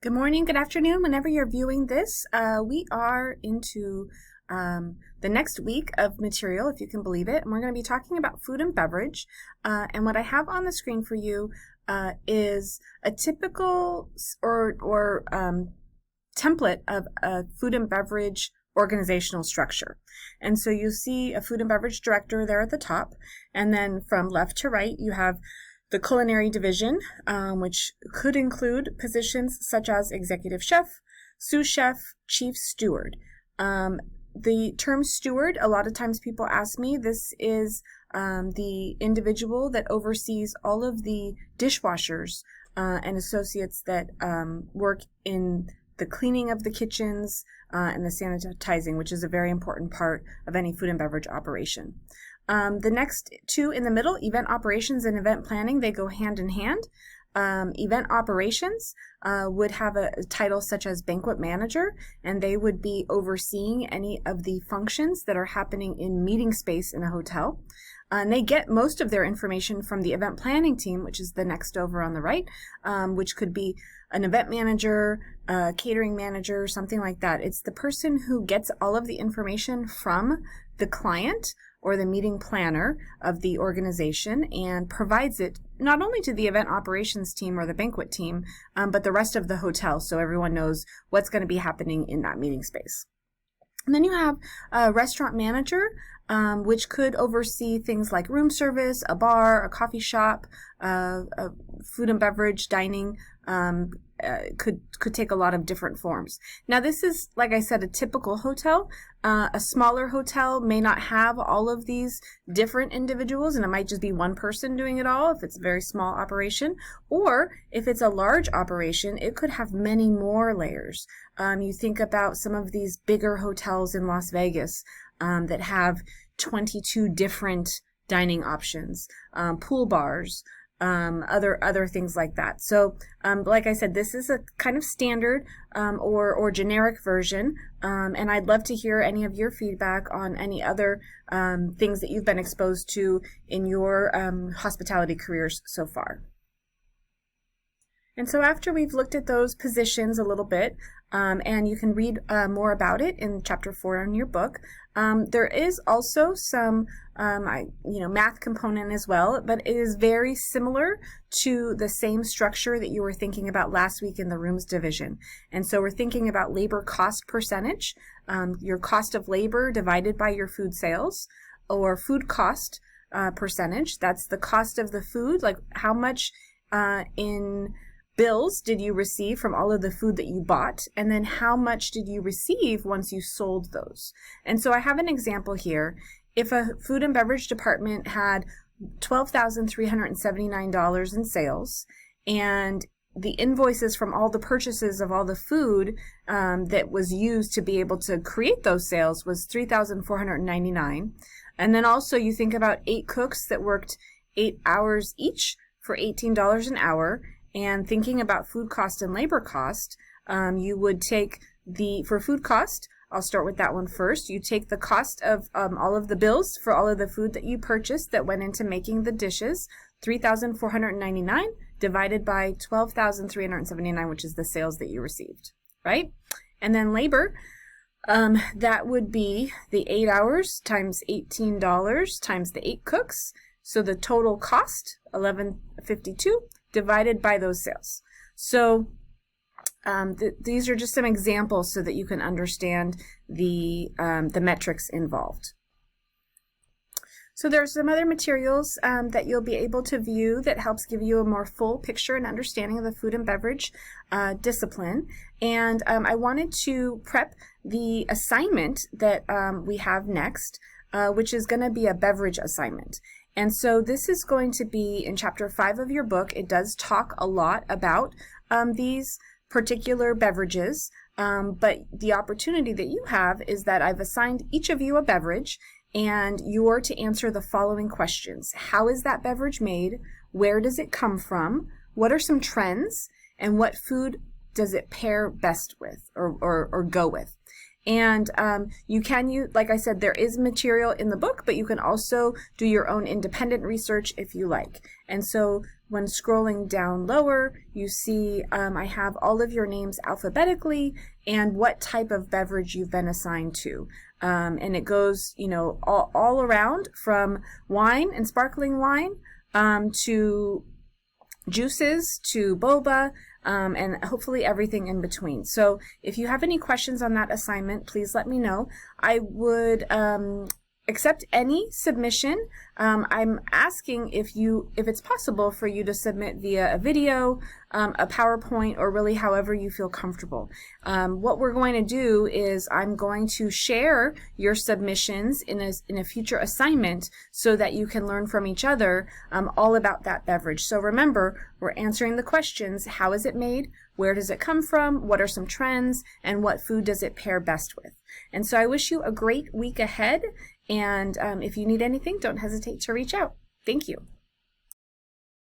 Good morning, good afternoon, whenever you're viewing this. We are into the next week of material, if you can believe it, and we're going to be talking about food and beverage. And what I have on the screen for you is a typical or template of a food and beverage organizational structure. And so you see a food and beverage director there at the top, and then from left to right, you have the culinary division, which could include positions such as executive chef, sous chef, chief steward. The term steward, a lot of times people ask me, this is the individual that oversees all of the dishwashers and associates that work in the cleaning of the kitchens and the sanitizing, which is a very important part of any food and beverage operation. The next two in the middle, event operations and event planning, they go hand in hand. Event operations would have a title such as banquet manager, and they would be overseeing any of the functions that are happening in meeting space in a hotel. And they get most of their information from the event planning team, which is the next over on the right, which could be an event manager, a catering manager, something like that. It's the person who gets all of the information from the client or the meeting planner of the organization and provides it not only to the event operations team or the banquet team, but the rest of the hotel, so everyone knows what's going to be happening in that meeting space. And then you have a restaurant manager, which could oversee things like room service, a bar, a coffee shop, a food and beverage dining. Could take a lot of different forms. Now, this is, like I said, a typical hotel. A smaller hotel may not have all of these different individuals, and it might just be one person doing it all if it's a very small operation. Or if it's a large operation, it could have many more layers. You think about some of these bigger hotels in Las Vegas that have 22 different dining options, pool bars, other things like that. So, like I said, this is a kind of standard or generic version, and I'd love to hear any of your feedback on any other things that you've been exposed to in your hospitality careers so far. And so after we've looked at those positions a little bit, and you can read more about it in chapter 4 in your book, there is also some math component as well, but it is very similar to the same structure that you were thinking about last week in the rooms division. And so we're thinking about labor cost percentage, your cost of labor divided by your food sales, or food cost percentage. That's the cost of the food, like how much in bills did you receive from all of the food that you bought, and then how much did you receive once you sold those. And so I have an example here. If a food and beverage department had $12,379 in sales, and the invoices from all the purchases of all the food that was used to be able to create those sales was $3,499, and then also you think about 8 cooks that worked 8 hours each for $18 an hour, and thinking about food cost and labor cost, you would take for food cost, I'll start with that one first. You take the cost of all of the bills for all of the food that you purchased that went into making the dishes, $3,499 divided by $12,379, which is the sales that you received, right? And then labor, that would be the 8 hours times $18 times the 8 cooks. So the total cost, $11.52, divided by those sales. So these are just some examples so that you can understand the metrics involved. So there are some other materials that you'll be able to view that helps give you a more full picture and understanding of the food and beverage discipline. And I wanted to prep the assignment that we have next, which is going to be a beverage assignment. And so this is going to be in chapter 5 of your book. It does talk a lot about these particular beverages, but the opportunity that you have is that I've assigned each of you a beverage, and you are to answer the following questions. How is that beverage made? Where does it come from? What are some trends? And what food does it pair best with or go with? And you can use, like I said, there is material in the book, but you can also do your own independent research if you like. And so when scrolling down lower, you see I have all of your names alphabetically and what type of beverage you've been assigned to. And it goes, you know, all around from wine and sparkling wine to juices to boba, and hopefully everything in between. So if you have any questions on that assignment, please let me know. I would accept any submission. I'm asking if it's possible for you to submit via a video, a PowerPoint, or really however you feel comfortable. What we're going to do is I'm going to share your submissions in a future assignment so that you can learn from each other all about that beverage. So remember, we're answering the questions: how is it made? Where does it come from? What are some trends? And what food does it pair best with? And so I wish you a great week ahead. And if you need anything, don't hesitate to reach out. Thank you.